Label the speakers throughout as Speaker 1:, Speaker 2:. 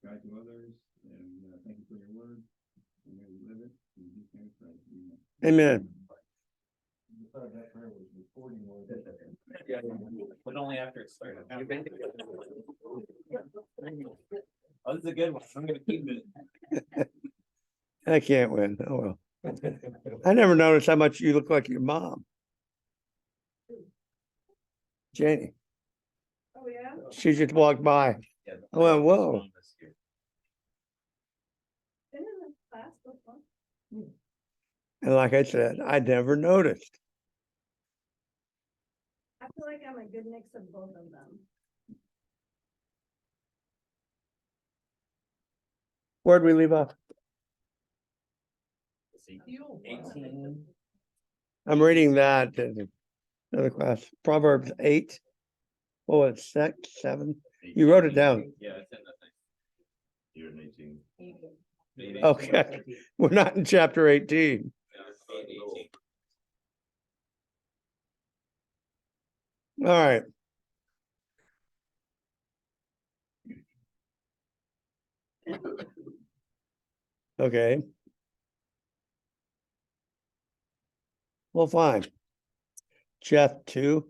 Speaker 1: guide to others, and thank you for your word. And may we live it. In Jesus' name we pray.
Speaker 2: Amen.
Speaker 3: Yeah, but only after it started. Oh, this is a good one. I'm gonna keep it.
Speaker 2: I can't win. Oh well. I never noticed how much you look like your mom. Janie.
Speaker 4: Oh, yeah?
Speaker 2: She just walked by.
Speaker 3: Yeah,
Speaker 2: I went, whoa.
Speaker 4: Been in the class before.
Speaker 2: And like I said, I never noticed.
Speaker 4: I feel like I'm a good mix of both of them.
Speaker 2: Where'd we leave off?
Speaker 3: 18.
Speaker 2: I'm reading that in another class. Proverbs 8. Oh, it's 6, 7. You wrote it down.
Speaker 3: Yeah, it's in the thing.
Speaker 1: You're an 18.
Speaker 2: Okay. We're not in chapter 18. All right. Okay. Well, fine. Jeff 2.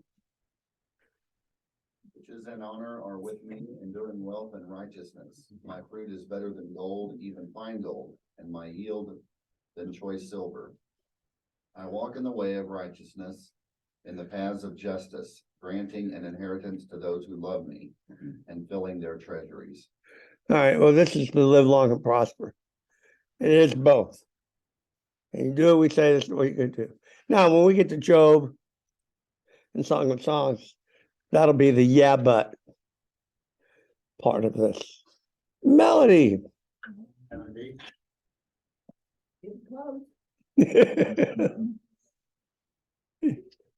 Speaker 5: Riches and honor are with me, enduring wealth and righteousness. My fruit is better than gold, even fine gold, and my yield than choice silver. I walk in the way of righteousness, in the paths of justice, granting an inheritance to those who love me, and filling their treasuries.
Speaker 2: All right. Well, this is to live long and prosper. It is both. And you do what we say, this is what you can do. Now, when we get to Job and Song of Songs, that'll be the yeah, but part of this. Melody.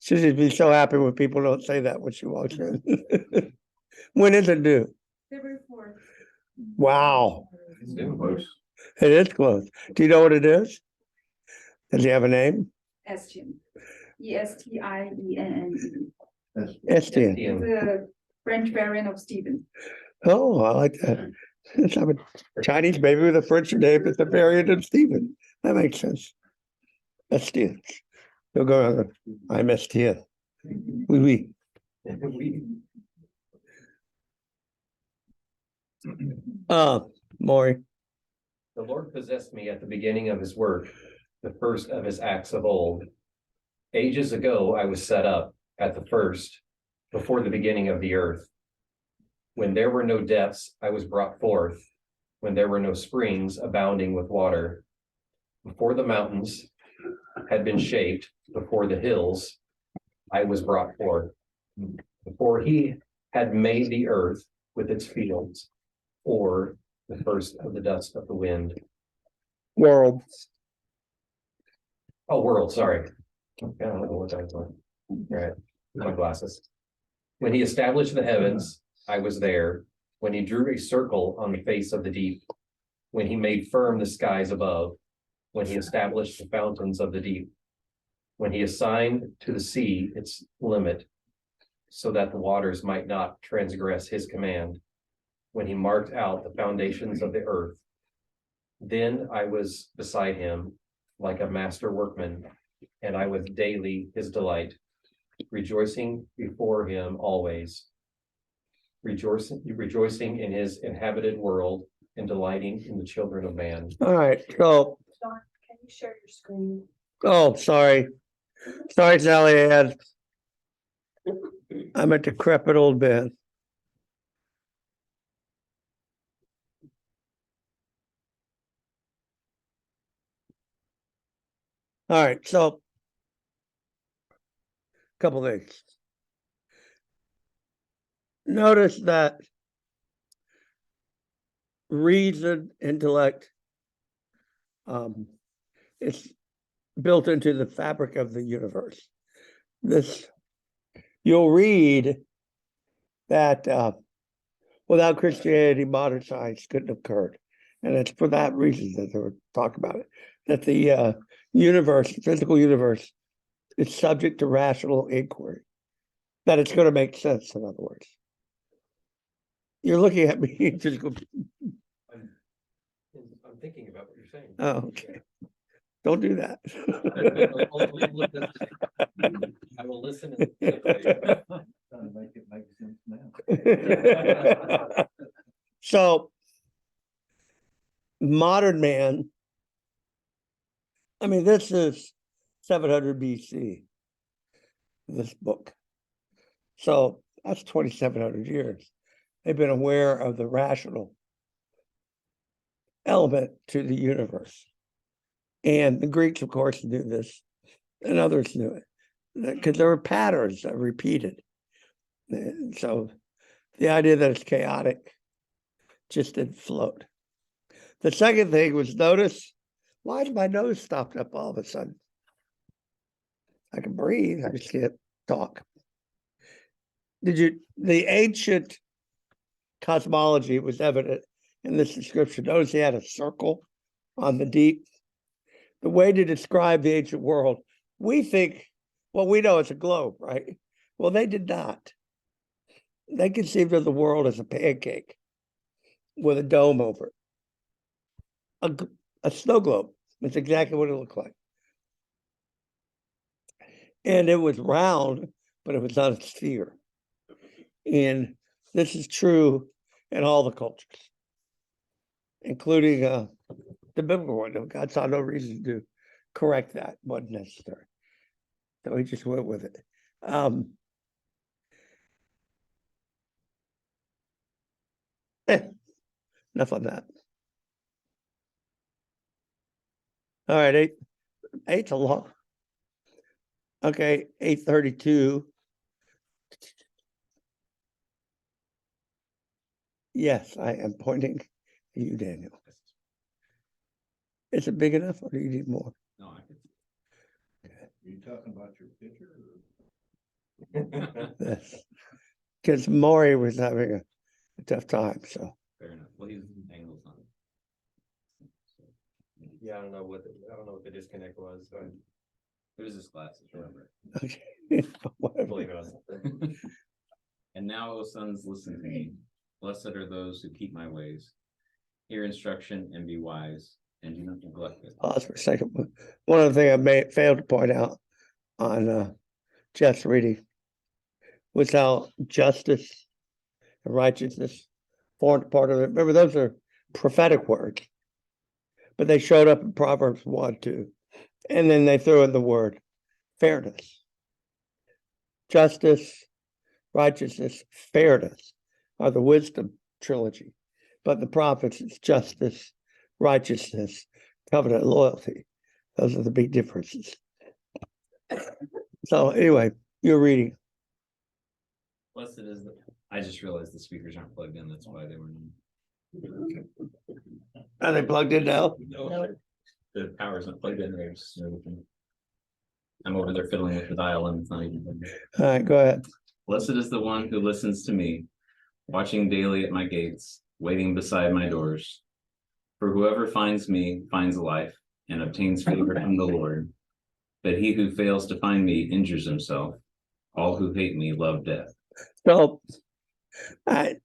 Speaker 2: She'd be so happy when people don't say that when she walks in. When is it due?
Speaker 4: February 4th.
Speaker 2: Wow.
Speaker 3: It's doing close.
Speaker 2: It is close. Do you know what it is? Does he have a name?
Speaker 4: Estienne. Estienne.
Speaker 2: Estienne.
Speaker 4: It's a French variant of Stephen.
Speaker 2: Oh, I like that. Let's have a Chinese baby with a French name. It's a variant of Stephen. That makes sense. Estienne. You'll go around. I'm Estienne. Oui, oui. Maury.
Speaker 6: The Lord possessed me at the beginning of his work, the first of his acts of old. Ages ago I was set up at the first, before the beginning of the earth. When there were no depths, I was brought forth, when there were no springs abounding with water. Before the mountains had been shaped, before the hills, I was brought forth. Before he had made the earth with its fields, or the first of the dust of the wind.
Speaker 2: World.
Speaker 6: Oh, world, sorry. Okay, I don't know what that was. All right, my glasses. When he established the heavens, I was there. When he drew a circle on the face of the deep. When he made firm the skies above. When he established the fountains of the deep. When he assigned to the sea its limit, so that the waters might not transgress his command. When he marked out the foundations of the earth. Then I was beside him like a master workman, and I was daily his delight, rejoicing before him always, rejoicing in his inhabited world and delighting in the children of man.
Speaker 2: All right. So,
Speaker 4: Don, can you share your screen?
Speaker 2: oh, sorry. Sorry, Sally Ann. I'm a decrepit old man. All right, so a couple things. Notice that reason, intellect, it's built into the fabric of the universe. This, you'll read that without Christianity, modern science couldn't have occurred. And it's for that reason that they were talking about it, that the universe, the physical universe, is subject to rational inquiry, that it's going to make sense, in other words. You're looking at me, just go,
Speaker 6: I'm thinking about what you're saying.
Speaker 2: oh, okay. Don't do that.
Speaker 6: I will listen.
Speaker 1: Trying to make it make sense now.
Speaker 2: So, modern man, I mean, this is 700 BC, this book. So that's 2,700 years. They've been aware of the rational element to the universe. And the Greeks, of course, knew this, and others knew it, because there were patterns that repeated. And so the idea that it's chaotic just didn't float. The second thing was, notice, why is my nose stopped up all of a sudden? I can breathe, I just can't talk. The ancient cosmology was evident in this description. Notice he had a circle on the deep. The way to describe the ancient world, we think, well, we know it's a globe, right? Well, they did not. They conceived of the world as a pancake with a dome over it. A snow globe. That's exactly what it looked like. And it was round, but it was not a sphere. And this is true in all the cultures, including the biblical one. God saw no reason to correct that, wasn't necessary. So he just went with it. Enough on that. All right, eight's a long. Okay, 8:32. Yes, I am pointing to you, Daniel. Is it big enough, or do you need more?
Speaker 3: No, I can.
Speaker 1: Are you talking about your picture?
Speaker 2: Yes, because Maury was having a tough time. So
Speaker 3: Fair enough. Well, he's angles on it.
Speaker 6: Yeah, I don't know what the disconnect was. So
Speaker 3: It was his glasses, remember?
Speaker 2: okay,
Speaker 6: I
Speaker 2: whatever.
Speaker 6: believe it was.
Speaker 3: And now, O sons, listen to me. Blessed are those who keep my ways. Hear instruction and be wise, and do not neglect it.
Speaker 2: Pause for a second. One other thing I failed to point out on Jeff's reading was how justice and righteousness formed part of it. Remember, those are prophetic words, but they showed up in Proverbs 1, 2. And then they threw in the word fairness. Justice, righteousness, fairness are the wisdom trilogy. But the prophets, it's justice, righteousness, covenant, loyalty. Those are the big differences. So anyway, you're reading.
Speaker 3: Blessed is the. I just realized the speakers aren't plugged in. That's why they were.
Speaker 2: Are they plugged in now?
Speaker 3: No, the power's not plugged in. They're just. I'm over there fiddling with the dial, and it's not even plugged in.
Speaker 2: All right, go ahead.
Speaker 3: Blessed is the one who listens to me, watching daily at my gates, waiting beside my doors. For whoever finds me finds life and obtains favor from the Lord. But he who fails to find me injures himself. All who hate me love death.
Speaker 2: So it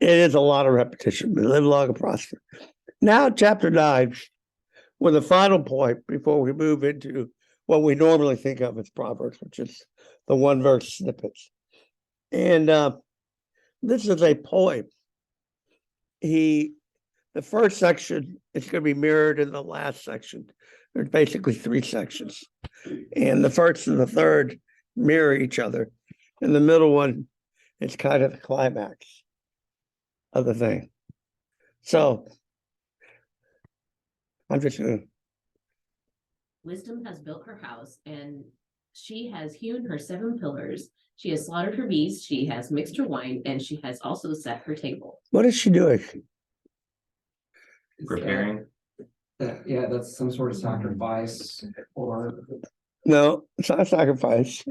Speaker 2: is a lot of repetition, but live long and prosper. Now, chapter 9, with a final point before we move into what we normally think of as Proverbs, which is the one verse snippets. And this is a poem. The first section is going to be mirrored in the last section. There's basically 3 sections. And the first and the third mirror each other. And the middle one is kind of the climax of the thing. So I'm just going to.
Speaker 7: Wisdom has built her house, and she has hewn her 7 pillars. She has slaughtered her beasts, she has mixed her wine, and she has also set her table.
Speaker 2: What is she doing?
Speaker 3: Preparing.
Speaker 8: Yeah, that's some sort of sacrifice or,
Speaker 2: No, it's not a sacrifice.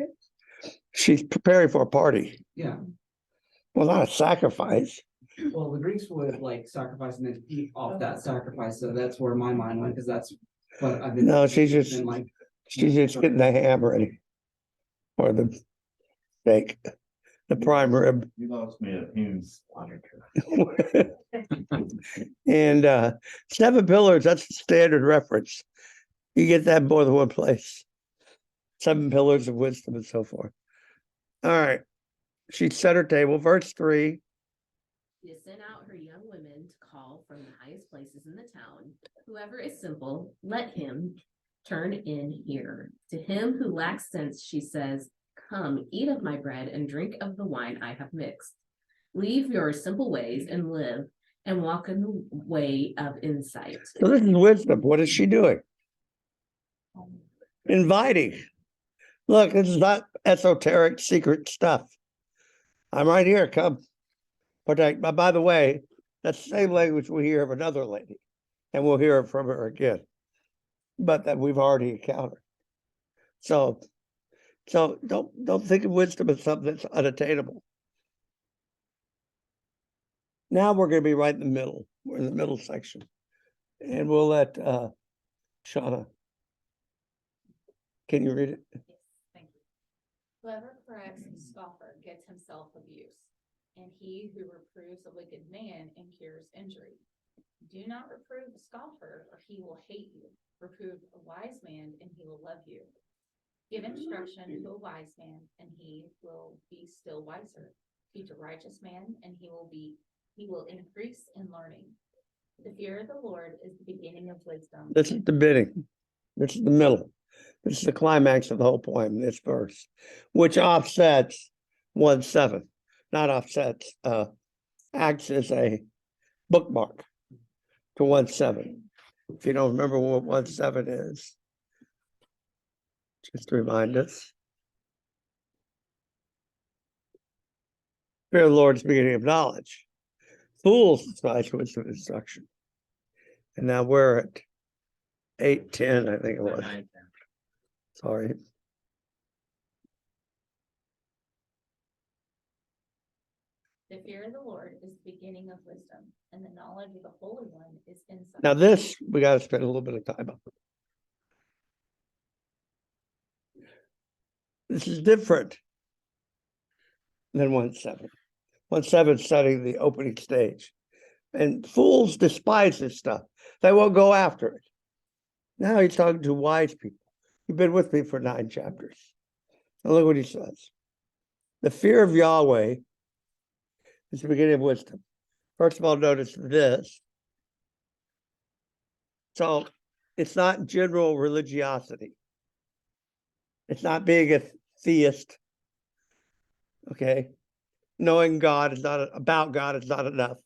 Speaker 2: She's preparing for a party.
Speaker 8: yeah.
Speaker 2: Well, not a sacrifice.
Speaker 8: Well, the Greeks would like sacrifice and then eat off that sacrifice. So that's where my mind went, because that's what I've been.
Speaker 2: No, she's just
Speaker 8: been like,
Speaker 2: getting the ham ready or the steak. the prime rib.
Speaker 1: You lost me at Hume's.
Speaker 2: And 7 pillars, that's a standard reference. You get that more than one place. 7 pillars of wisdom and so forth. All right. She set her table. Verse 3.
Speaker 7: She sent out her young women to call from the highest places in the town. Whoever is simple, let him turn in here. To him who lacks sense, she says, come, eat of my bread and drink of the wine I have mixed. Leave your simple ways and live and walk in the way of insight.
Speaker 2: So this is wisdom. What is she doing? Inviting. Look, this is not esoteric secret stuff. I'm right here. Come. Partake. But by the way, that's the same language we hear of another lady, and we'll hear it from her again. But that we've already encountered. So don't think of wisdom as something that's unattainable. Now we're going to be right in the middle. We're in the middle section, and we'll let Shauna. Can you read it?
Speaker 9: Yes, thank you. Whoever corrects a scoffer gets himself abuse, and he who reproves a wicked man incurs injury. Do not reprove a scoffer, or he will hate you. Reprove a wise man, and he will love you. Give instruction to a wise man, and he will be still wiser. Teach a righteous man, and he will increase in learning. The fear of the Lord is the beginning of wisdom.
Speaker 2: This is the beginning. This is the middle. This is the climax of the whole poem, this verse, which offsets 1:7, not offsets, acts as a bookmark to 1:7. If you don't remember what 1:7 is, just to remind us. Fear of the Lord is the beginning of knowledge. Fools despise wisdom and instruction. And now we're at 8:10, I think it was. Sorry.
Speaker 9: The fear of the Lord is the beginning of wisdom, and the knowledge of the Holy One is insight.
Speaker 2: Now this, we got to spend a little bit of time on. This is different than 1:7. 1:7 studying the opening stage. And fools despise this stuff. They won't go after it. Now he's talking to wise people. You've been with me for 9 chapters. And look what he says. The fear of Yahweh is the beginning of wisdom. First of all, notice this. So it's not general religiosity. It's not being a theist. Okay. Knowing God is not about God is not enough.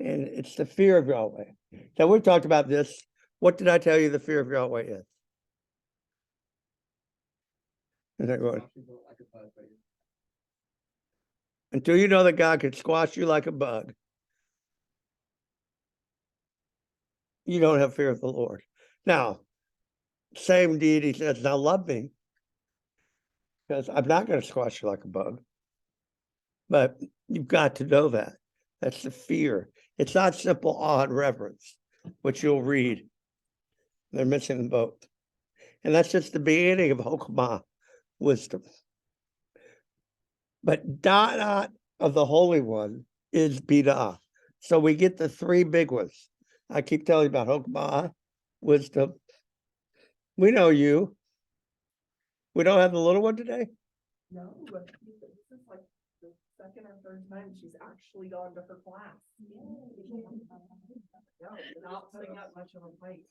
Speaker 2: And it's the fear of Yahweh. Now we've talked about this. What did I tell you the fear of Yahweh is? Is that going? Until you know that God can squash you like a bug, you don't have fear of the Lord. Now, same deity says, now love me, because I'm not going to squash you like a bug. But you've got to know that. That's the fear. It's not simple awe and reverence, which you'll read. They're missing them both. And that's just the beginning of Hokmah, wisdom. But dot of the Holy One is Binah. So we get the 3 big ones. I keep telling you about Hokmah, wisdom. We know you. We don't have the little one today?
Speaker 4: No, but this is like the second or third time she's actually gone to her class. No, not putting up much of a fight.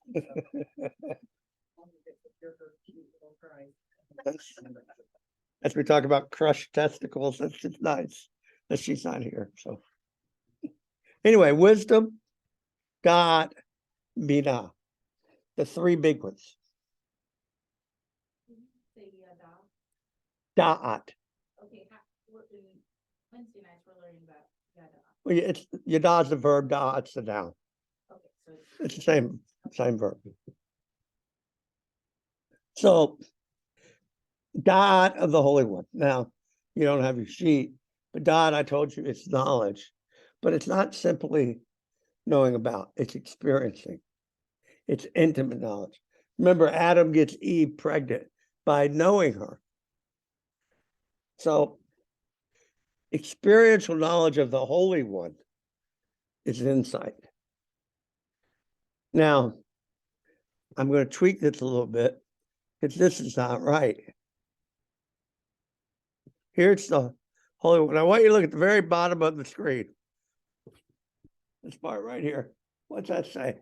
Speaker 2: As we talk about crushed testicles, that's just nice that she's not here. So anyway, wisdom, God, Binah, the 3 big ones. Da'at.
Speaker 9: Okay, Wednesday nights we're learning about yada.
Speaker 2: Well, it's Yadah's the verb, Da'at's the noun.
Speaker 9: Okay, so
Speaker 2: It's the same verb. So Da'at of the Holy One. Now, you don't have your sheet, but Da'at, I told you, it's knowledge. But it's not simply knowing about, it's experiencing. It's intimate knowledge. Remember, Adam gets Eve pregnant by knowing her. So experiential knowledge of the Holy One is insight. Now, I'm going to tweak this a little bit because this is not right. Here's the Holy One. I want you to look at the very bottom of the screen. This part right here. What's that say?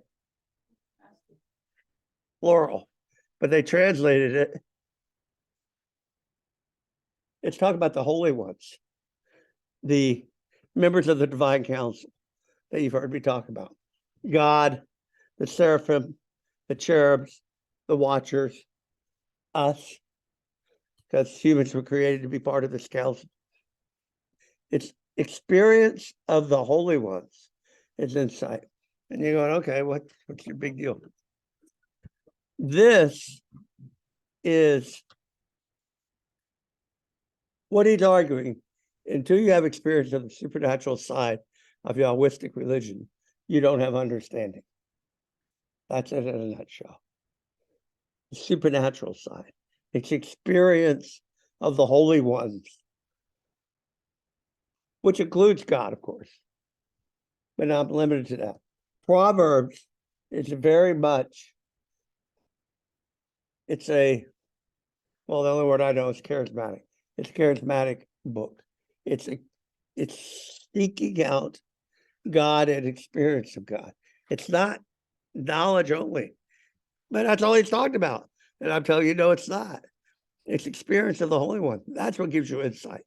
Speaker 2: Plural. But they translated it. It's talking about the holy ones, the members of the divine council that you've heard me talk about. God, the seraphim, the cherubs, the watchers, us, because humans were created to be part of this council. It's experience of the holy ones is insight. And you're going, okay, what's your big deal? This is what he's arguing. Until you have experience of the supernatural side of Yahwistic religion, you don't have understanding. That's it in a nutshell. The supernatural side. It's experience of the holy ones, which includes God, of course, but not limited to that. Proverbs is very much, well, the only word I know is charismatic. It's a charismatic book. It's seeking out God and experience of God. It's not knowledge only, but that's all he's talked about. And I'm telling you, no, it's not. It's experience of the Holy One. That's what gives you insight.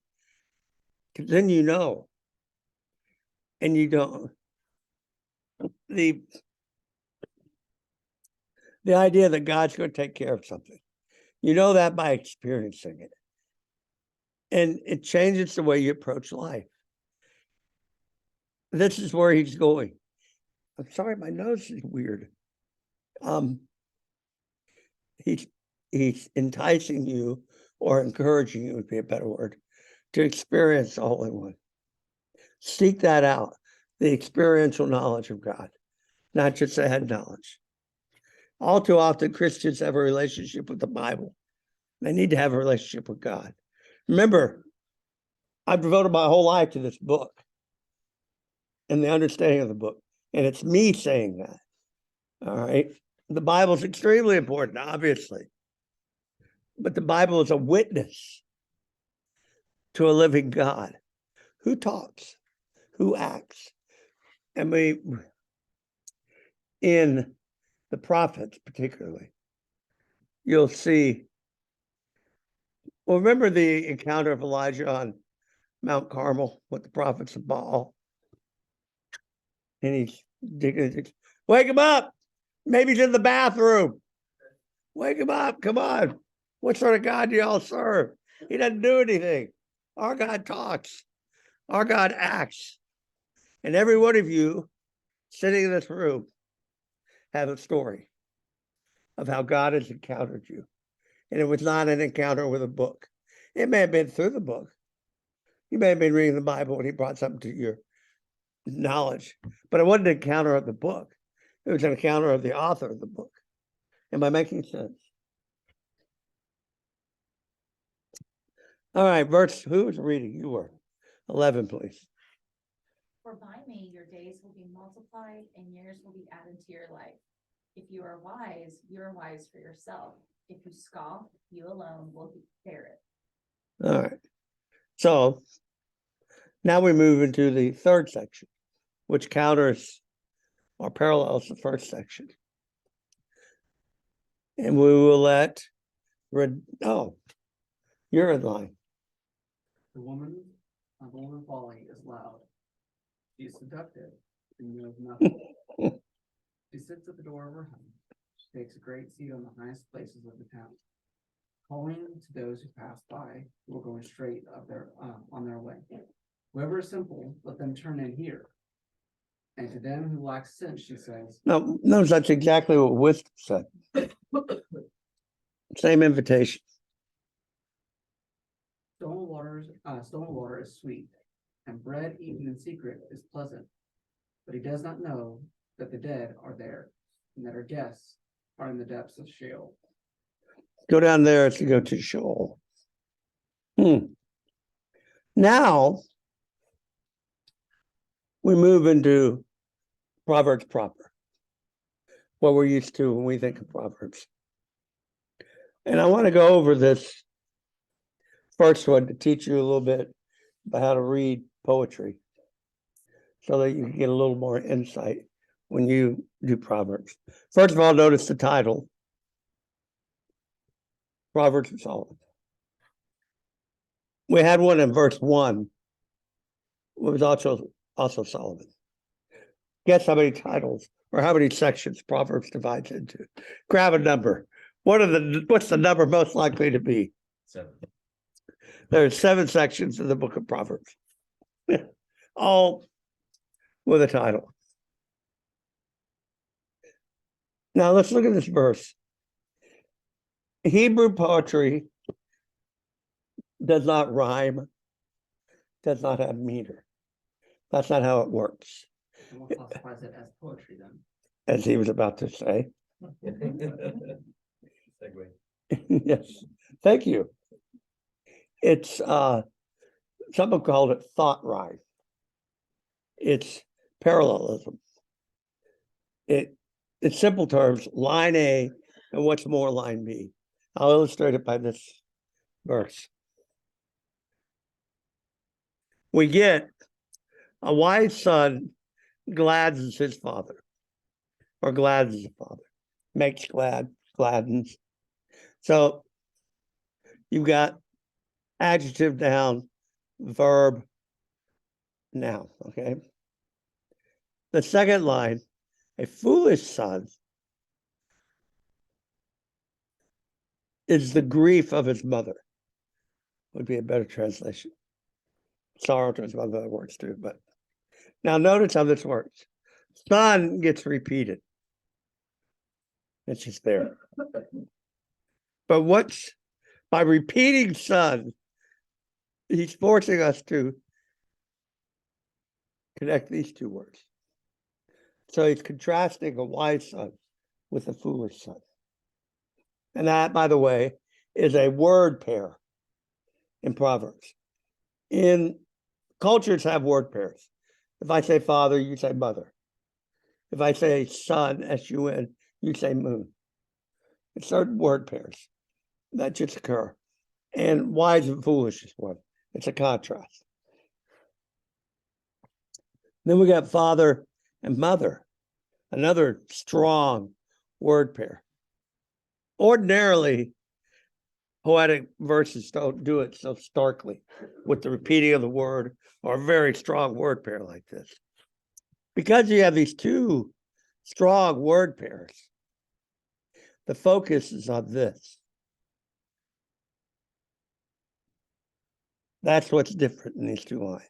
Speaker 2: Because then you know, and you don't. The idea that God's going to take care of something, you know that by experiencing it. And it changes the way you approach life. This is where he's going. I'm sorry, my nose is weird. He's enticing you, or encouraging you would be a better word, to experience the Holy One. Seek that out, the experiential knowledge of God, not just the head knowledge. All too often, Christians have a relationship with the Bible. They need to have a relationship with God. Remember, I've devoted my whole life to this book and the understanding of the book. And it's me saying that. All right. The Bible is extremely important, obviously. But the Bible is a witness to a living God who talks, who acts. And in the prophets particularly, you'll see, well, remember the encounter of Elijah on Mount Carmel with the prophets of Baal? And he's digging, wake him up. Maybe he's in the bathroom. Wake him up. Come on. What sort of God do y'all serve? He doesn't do anything. Our God talks. Our God acts. And every one of you sitting in this room have a story of how God has encountered you. And it was not an encounter with a book. It may have been through the book. You may have been reading the Bible and he brought something to your knowledge. But it wasn't an encounter of the book. It was an encounter of the author of the book. Am I making sense? All right, verse, who was reading? You were. 11, please.
Speaker 9: For by me your days will be multiplied and years will be added to your life. If you are wise for yourself. If you scoff, you alone will bear it.
Speaker 2: All right. So now we move into the third section, which counters or parallels the first section. And we will let, you're in line.
Speaker 8: The woman folly is loud. She is seductive and knows nothing. She sits at the door of her home. She takes a great seat on the highest places of the town. Calling to those who pass by, who are going straight on their way. Whoever is simple, let them turn in here. And to them who lack sense, she says.
Speaker 2: No, that's exactly what wisdom said. Same invitation.
Speaker 8: Stolen water is sweet, and bread eaten in secret is pleasant. But he does not know that the dead are there, and that our guests are in the depths of Sheol.
Speaker 2: Go down there to go to Sheol. Now we move into Proverbs proper, what we're used to when we think of Proverbs. And I want to go over this first one to teach you a little bit about how to read poetry so that you can get a little more insight when you do Proverbs. First of all, notice the title, Proverbs of Solomon. We had one in verse 1. It was also Solomon. Guess how many titles or how many sections Proverbs divides into? Grab a number. What's the number most likely to be?
Speaker 6: 7.
Speaker 2: There are 7 sections in the book of Proverbs, all with a title. Now let's look at this verse. Hebrew poetry does not rhyme, does not have meter. That's not how it works,
Speaker 8: And what classifies it as poetry then?
Speaker 2: as he was about to say.
Speaker 6: Segue.
Speaker 2: Yes, thank you. It's someone called it thought rhyme. It's parallelism. In simple terms, line A and what's more line B. I'll illustrate it by this verse. We get a wise son gladdens his father, or gladdens the father, makes glad, gladdens. So you've got adjective, noun, verb, noun, okay? The second line, a foolish son is the grief of his mother, would be a better translation. Sorrow to his mother, other words too, but now notice how this works. Son gets repeated. It's just there. But by repeating son, he's forcing us to connect these two words. So he's contrasting a wise son with a foolish son. And that, by the way, is a word pair in Proverbs. In cultures have word pairs. If I say father, you say mother. If I say sun, S-U-N, you say moon. It's certain word pairs that just occur. And wise and foolish is one. It's a contrast. Then we got father and mother, another strong word pair. Ordinarily, poetic verses don't do it so starkly with the repeating of the word or a very strong word pair like this. Because you have these two strong word pairs, the focus is on this. That's what's different in these two lines.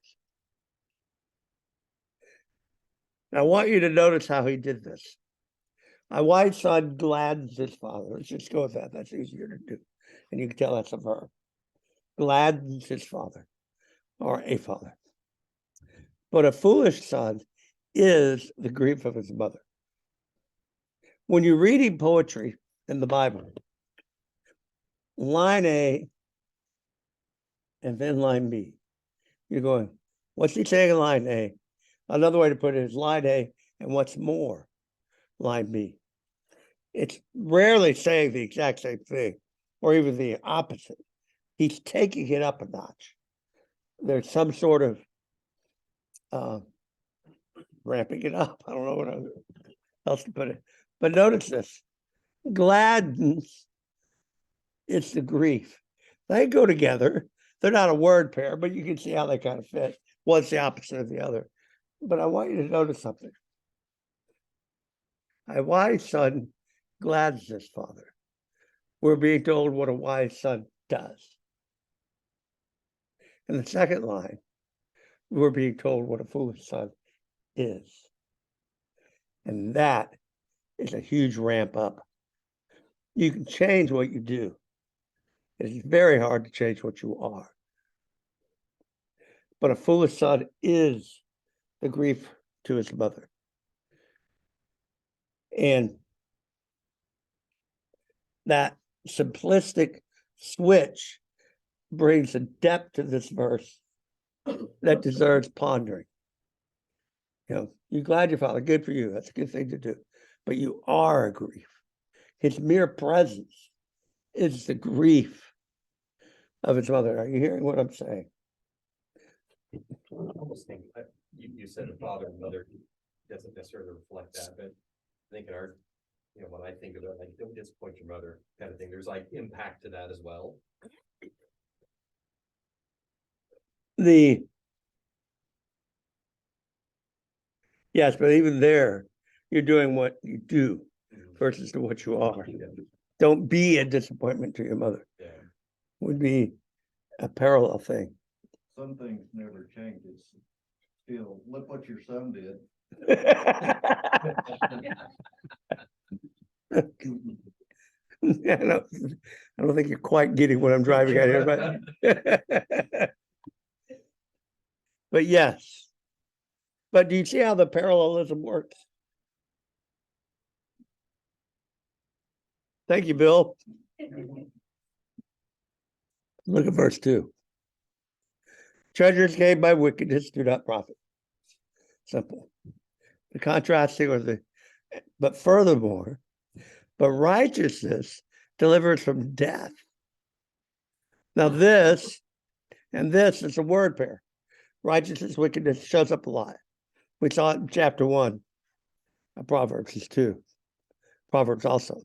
Speaker 2: I want you to notice how he did this. A wise son gladdens his father. Let's just go with that. That's easier to do. And you can tell that's a verb. Gladdens his father or a father. But a foolish son is the grief of his mother. When you're reading poetry in the Bible, line A and then line B, you're going, what's he saying in line A? Another way to put it is line A and what's more, line B. It's rarely saying the exact same thing or even the opposite. He's taking it up a notch. There's some sort of ramping it up. I don't know what else to put it. But notice this. Gladdens, it's the grief. They go together. They're not a word pair, but you can see how they kind of fit. One's the opposite of the other. But I want you to notice something. A wise son gladdens his father. We're being told what a wise son does. In the second line, we're being told what a foolish son is. And that is a huge ramp up. You can change what you do. It's very hard to change what you are. But a foolish son is the grief to his mother. And that simplistic switch brings a depth to this verse that deserves pondering. You know, you're glad your father, good for you. That's a good thing to do. But you are a grief. His mere presence is the grief of his mother. Are you hearing what I'm saying?
Speaker 6: I almost think, you said the father and mother doesn't necessarily reflect that, but I think in our, you know, when I think of it, like, don't disappoint your mother kind of thing, there's like impact to that as well.
Speaker 2: Yes, but even there, you're doing what you do versus to what you are. Don't be a disappointment to your mother.
Speaker 6: Yeah.
Speaker 2: Would be a parallel thing.
Speaker 1: Some things never change. It's still, look what your son did.
Speaker 2: I don't think you're quite getting what I'm driving at here, but but yes. But do you see how the parallelism works? Thank you, Bill. Look at verse 2. Treasures gained by wickedness do not profit. Simple. The contrasting or but furthermore, but righteousness delivers from death. Now this is a word pair. Righteousness, wickedness shows up a lot. We saw it in chapter 1 of Proverbs is 2. Proverbs also.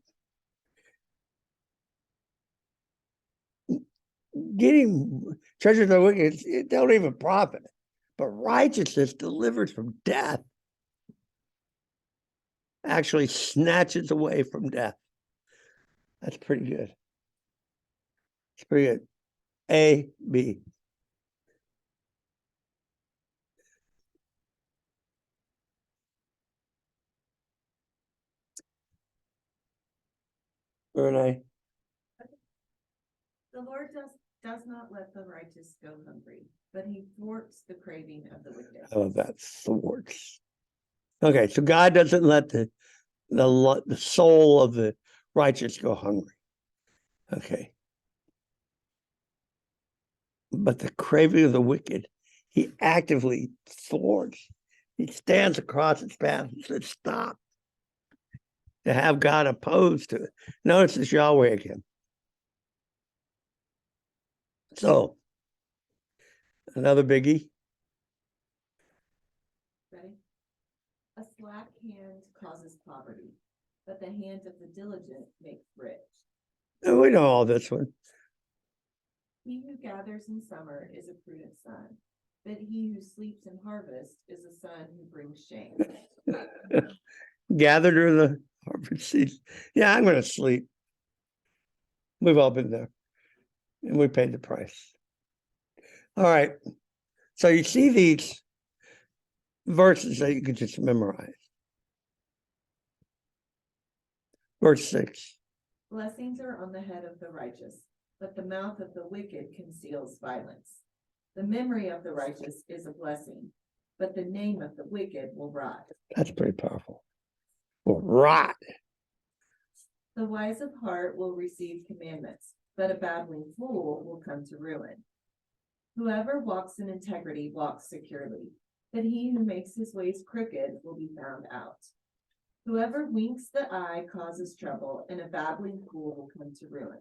Speaker 2: Getting treasures of wickedness, it don't even profit. But righteousness delivers from death. Actually snatches away from death. That's pretty good. It's pretty good. A, B. Renee.
Speaker 10: The Lord does not let the righteous go hungry, but he thwarts the craving of the wicked.
Speaker 2: Oh, that thwarts. Okay, so God doesn't let the soul of the righteous go hungry. Okay. But the craving of the wicked, he actively thwarts. He stands across its path and says, stop. To have God opposed to it. Notice it's Yahweh again. So, another biggie.
Speaker 10: Ready? A slack hand causes poverty, but the hand of the diligent makes rich.
Speaker 2: And we know all this one.
Speaker 10: He who gathers in summer is a prudent son, but he who sleeps in harvest is a son who brings shame.
Speaker 2: Gathered in the harvest season. Yeah, I'm going to sleep. We've all been there. And we paid the price. All right. So you see these verses that you can just memorize. Verse 6.
Speaker 10: Blessings are on the head of the righteous, but the mouth of the wicked conceals violence. The memory of the righteous is a blessing, but the name of the wicked will rot.
Speaker 2: That's pretty powerful. Will rot.
Speaker 10: The wise of heart will receive commandments, but a babbling fool will come to ruin. Whoever walks in integrity walks securely, but he who makes his ways crooked will be found out. Whoever winks the eye causes trouble, and a babbling fool will come to ruin.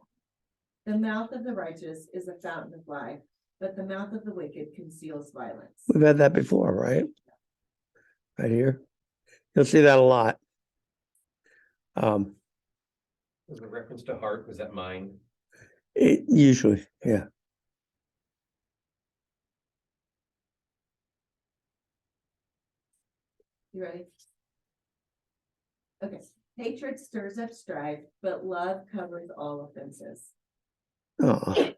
Speaker 10: The mouth of the righteous is a fountain of life, but the mouth of the wicked conceals violence.
Speaker 2: We've had that before, right? Right here. You'll see that a lot.
Speaker 6: Was the reference to heart, was that mine?
Speaker 2: Usually, yeah.
Speaker 10: You ready? Okay. Hatred stirs up strife, but love covers all offenses.
Speaker 2: Oh,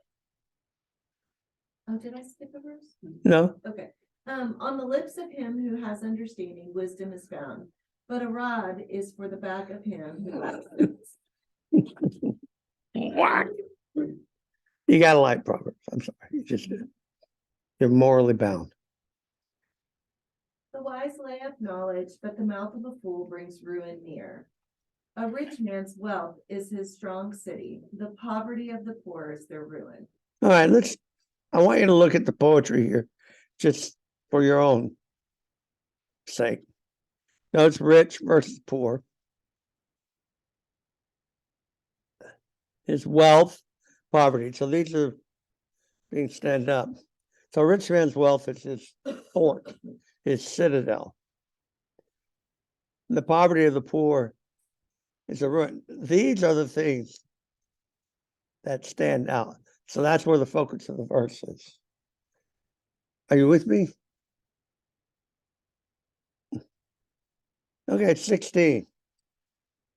Speaker 10: Oh, did I skip a verse?
Speaker 2: no.
Speaker 10: Okay. On the lips of him who has understanding, wisdom is found, but a rod is for the back of him who lacks sense.
Speaker 2: What? You gotta like Proverbs. I'm sorry. You just did. You're morally bound.
Speaker 10: The wise lay up knowledge, but the mouth of a fool brings ruin near. A rich man's wealth is his strong city. The poverty of the poor is their ruin.
Speaker 2: All right, I want you to look at the poetry here. just for your own sake. Notice rich versus poor. His wealth, poverty. So these are being stand up. So a rich man's wealth is his fort, his citadel. And the poverty of the poor is a ruin. These are the things that stand out. So that's where the focus of the verse is. Are you with me? Okay, 16.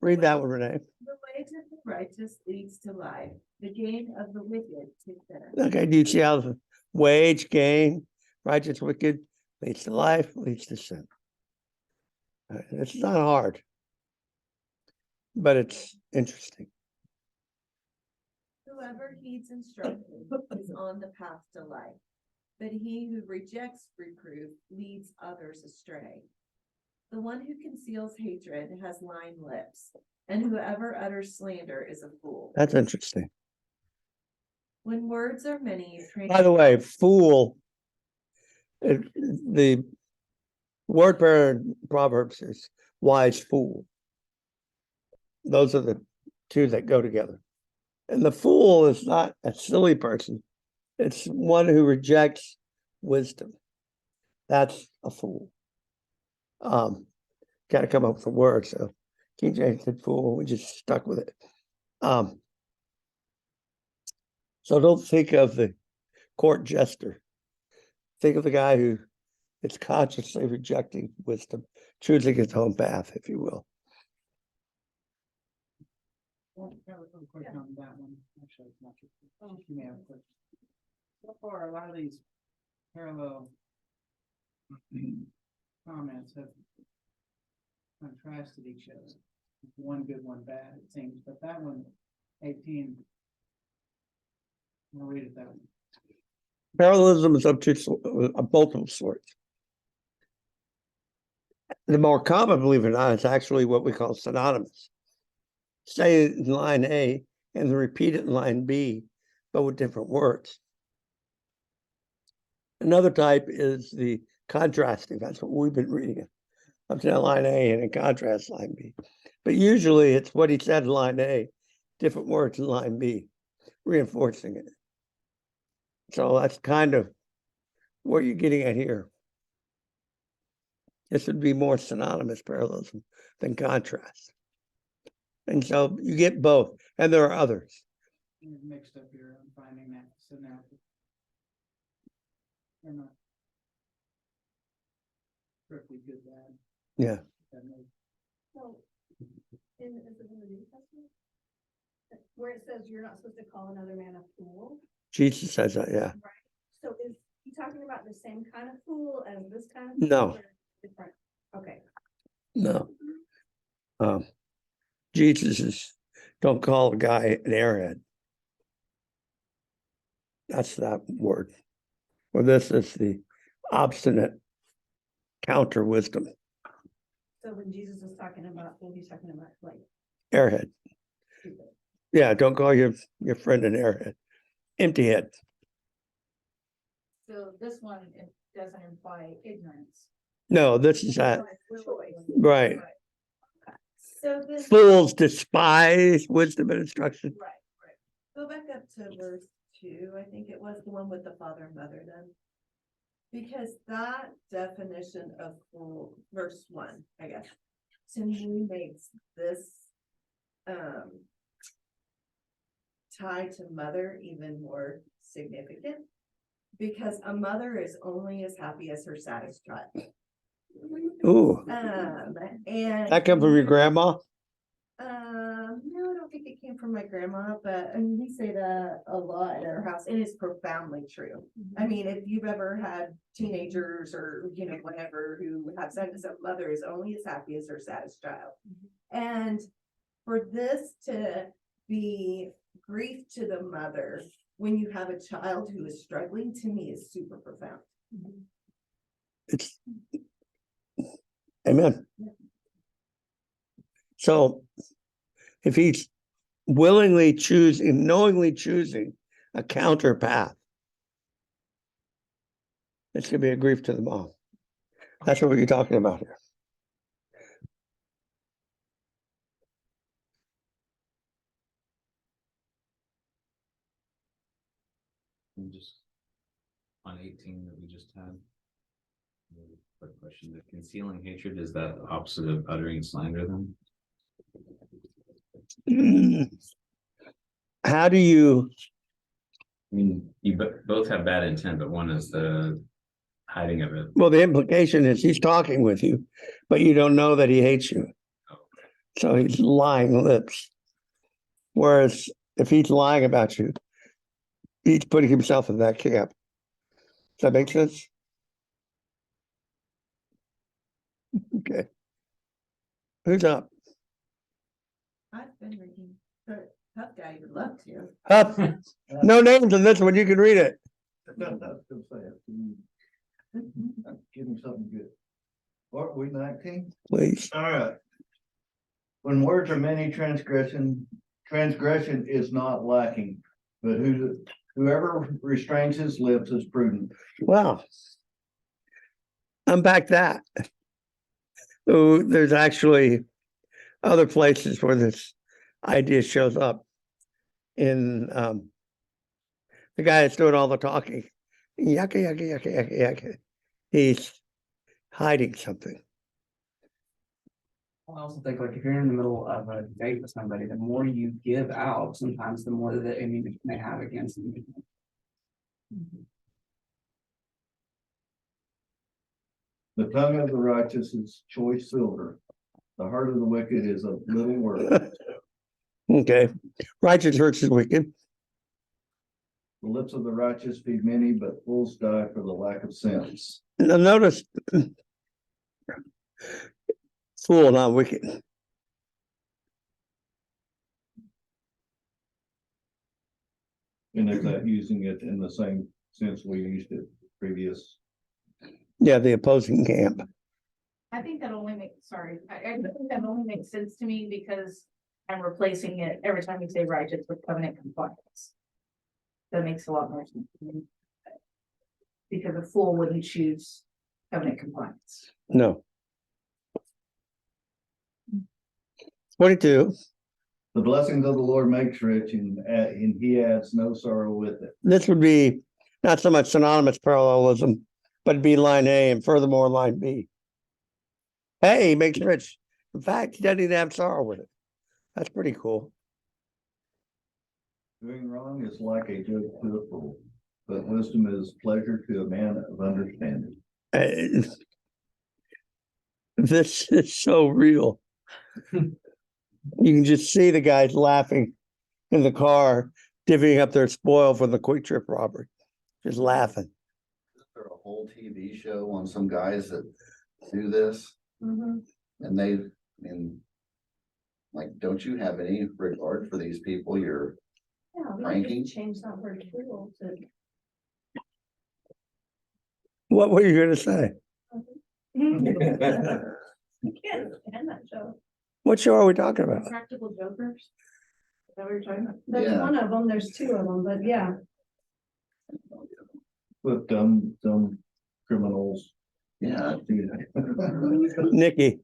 Speaker 2: Read that one, Renee.
Speaker 10: The way of the righteous leads to life, the gain of the wicked to sin.
Speaker 2: Okay, do you see how the wage, gain, righteous, wicked leads to life, leads to sin? It's not hard, but it's interesting.
Speaker 10: Whoever heeds instruction is on the path to life, but he who rejects reproof leads others astray. The one who conceals hatred has lying lips, and whoever utters slander is a fool.
Speaker 2: That's interesting.
Speaker 10: When words are many.
Speaker 2: By the way, fool, the word pair in Proverbs is wise fool. Those are the two that go together. And the fool is not a silly person. It's one who rejects wisdom. That's a fool. Got to come up with a word. So King James said fool. We just stuck with it. So don't think of the court jester. Think of the guy who is consciously rejecting wisdom, choosing his own path, if you will.
Speaker 8: Well, I have a question on that one. Actually, it's not your question. You may have a question. So far, a lot of these parallel comments have contrasted each other. One good, one bad, it seems, but that one, 18. I'll read it that way.
Speaker 2: Parallelism is of multiple sorts. The more common, believe it or not, is actually what we call synonymous. Say it in line A and then repeat it in line B, but with different words. Another type is the contrasting. That's what we've been reading. Up to line A and in contrast line B. But usually it's what he said in line A, different words in line B, reinforcing it. So that's kind of what you're getting at here. This would be more synonymous parallelism than contrast. And so you get both, and there are others.
Speaker 8: You're mixed up here. I'm finding that synaptic. They're not strictly good, bad.
Speaker 2: Yeah.
Speaker 4: So, is it in the New Testament? Where it says you're not supposed to call another man a fool?
Speaker 2: Jesus says that, yeah.
Speaker 4: Right. So is he talking about the same kind of fool as this kind of?
Speaker 2: No.
Speaker 4: Fool, or different? Okay.
Speaker 2: No. Jesus is, don't call a guy an airhead. That's that word. Well, this is the obstinate counter wisdom.
Speaker 4: So when Jesus is talking about, what he's talking about, like,
Speaker 2: Airhead.
Speaker 4: stupid.
Speaker 2: Yeah, don't call your friend an airhead. Empty head.
Speaker 9: So this one, it doesn't imply ignorance.
Speaker 2: No, this is that.
Speaker 4: Choice.
Speaker 2: Right.
Speaker 10: So then,
Speaker 2: Fools despise wisdom and instruction.
Speaker 10: right. Go back up to verse 2, I think it was the one with the father and mother then. Because that definition of fool, verse 1, I guess, to me makes this tie to mother even more significant. Because a mother is only as happy as her saddest child.
Speaker 2: Ooh,
Speaker 10: And
Speaker 2: that come from your grandma?
Speaker 10: no, I don't think it came from my grandma, but I mean, we say that a lot at our house, and it's profoundly true. I mean, if you've ever had teenagers or, you know, whatever, who have said this, a mother is only as happy as her saddest child. And for this to be grief to the mother when you have a child who is struggling, to me is super profound.
Speaker 2: It's amen. So if he's willingly choosing, knowingly choosing a counter path, It's gonna be a grief to the mom. That's what you're talking about here.
Speaker 3: And just on 18 that we just had. Quick question, the concealing hatred, is that the opposite of uttering slander then?
Speaker 2: How do you,
Speaker 3: I mean, you both have bad intent, but one is the hiding of it.
Speaker 2: well, the implication is he's talking with you, but you don't know that he hates you. So he's lying lips. Whereas if he's lying about you, he's putting himself in that camp. Does that make sense? Okay. Who's up?
Speaker 10: I've been reading, but Pup Daddy would love to.
Speaker 2: Up. No names in this one. You can read it.
Speaker 1: Give him something good. What, we 19?
Speaker 2: Please.
Speaker 1: All right. When words are many, transgression is not lacking, but whoever restrains his lips is prudent.
Speaker 2: Wow. Unpack that. Oh, there's actually other places where this idea shows up in the guy that's doing all the talking. Yucca, yucca, yucca, yucca, yucca. He's hiding something.
Speaker 8: I also think like if you're in the middle of a date with somebody, the more you give out, sometimes the more that enemy may have against you.
Speaker 1: The tongue of the righteous is choice silver. The heart of the wicked is a little word.
Speaker 2: Okay. Righteous versus wicked.
Speaker 1: The lips of the righteous feed many, but fools die for the lack of sense.
Speaker 2: Now notice, fool, not wicked.
Speaker 1: And is that using it in the same sense we used it previous?
Speaker 2: Yeah, the opposing camp.
Speaker 11: I think that only makes, sorry, I think that only makes sense to me because I'm replacing it every time you say righteous with covenant compliance. That makes a lot more sense to me. Because a fool wouldn't choose covenant compliance.
Speaker 2: No. 22.
Speaker 1: The blessings of the Lord makes rich, and he adds no sorrow with it.
Speaker 2: This would be not so much synonymous parallelism, but it'd be line A and furthermore line B. Hey, he makes rich. In fact, he doesn't even have sorrow with it. That's pretty cool.
Speaker 1: Doing wrong is like a joke to a fool, but wisdom is pleasure to a man of understanding.
Speaker 2: This is so real. You can just see the guys laughing in the car, divvying up their spoil from the quick trip robbery. Just laughing.
Speaker 5: Is there a whole TV show on some guys that do this?
Speaker 4: Mhm.
Speaker 5: And they, I mean, like, don't you have any regard for these people? You're
Speaker 4: Yeah, we can
Speaker 5: ranking.
Speaker 4: just change that word fool to.
Speaker 2: What were you going to say?
Speaker 4: I can't stand that show.
Speaker 2: What show are we talking about?
Speaker 11: Practical jokers. Is that what you're talking about?
Speaker 4: There's
Speaker 5: Yeah.
Speaker 4: one of them, there's two of them, but yeah.
Speaker 1: But dumb criminals.
Speaker 5: Yeah.
Speaker 1: do that.
Speaker 2: Nikki.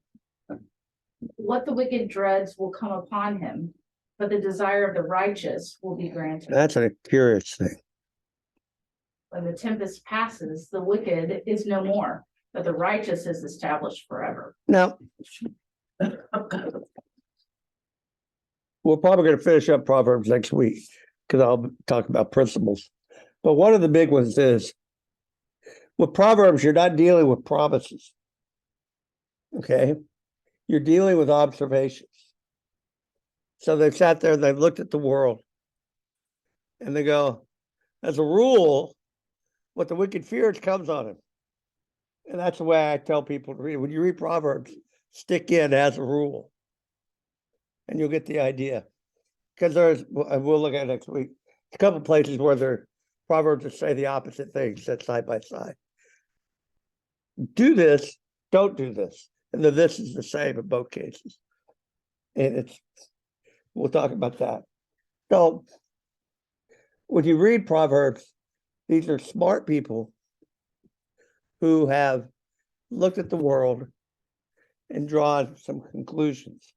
Speaker 11: What the wicked dreads will come upon him, but the desire of the righteous will be granted.
Speaker 2: That's a curious thing.
Speaker 11: When the tempest passes, the wicked is no more, but the righteous is established forever.
Speaker 2: Now, we're probably going to finish up Proverbs next week because I'll talk about principles. But one of the big ones is with Proverbs, you're not dealing with promises. Okay. You're dealing with observations. So they've sat there, they've looked at the world and they go, as a rule, what the wicked fears comes on him. And that's the way I tell people to read. When you read Proverbs, stick in as a rule. And you'll get the idea. Because we'll look at it next week. A couple places where there are Proverbs that say the opposite things, set side by side. Do this, don't do this. And then this is the same in both cases. And we'll talk about that. So when you read Proverbs, these are smart people who have looked at the world and drawn some conclusions.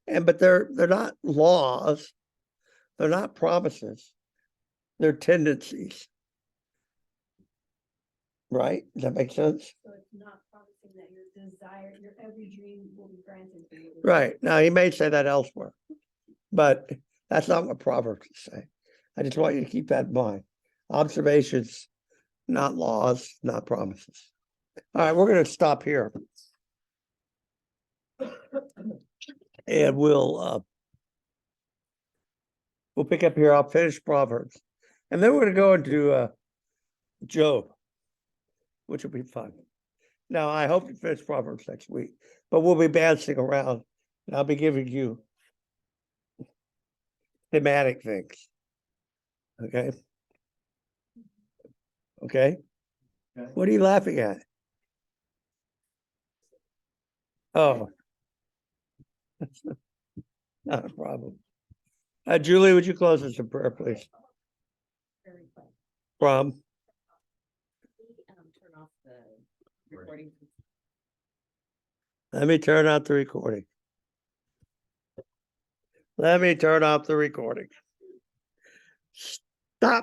Speaker 2: But they're not laws, they're not promises, they're tendencies. Right? Does that make sense?
Speaker 4: So it's not promising that your desire, your every dream will be granted to you.
Speaker 2: Right. Now, he may say that elsewhere, but that's not what Proverbs say. I just want you to keep that in mind. Observations, not laws, not promises. All right, we're going to stop here. And we'll pick up here. I'll finish Proverbs. And then we're going to go into Job, which will be fun. Now, I hope to finish Proverbs next week, but we'll be bouncing around and I'll be giving you thematic things. Okay? Okay?
Speaker 1: Okay.
Speaker 2: What are you laughing at? Oh. That's not a problem. Julie, would you close us in prayer, please?
Speaker 7: Very quick.
Speaker 2: From
Speaker 7: Turn off the recording.
Speaker 2: Let me turn off the recording. Let me turn off the recording. Stop.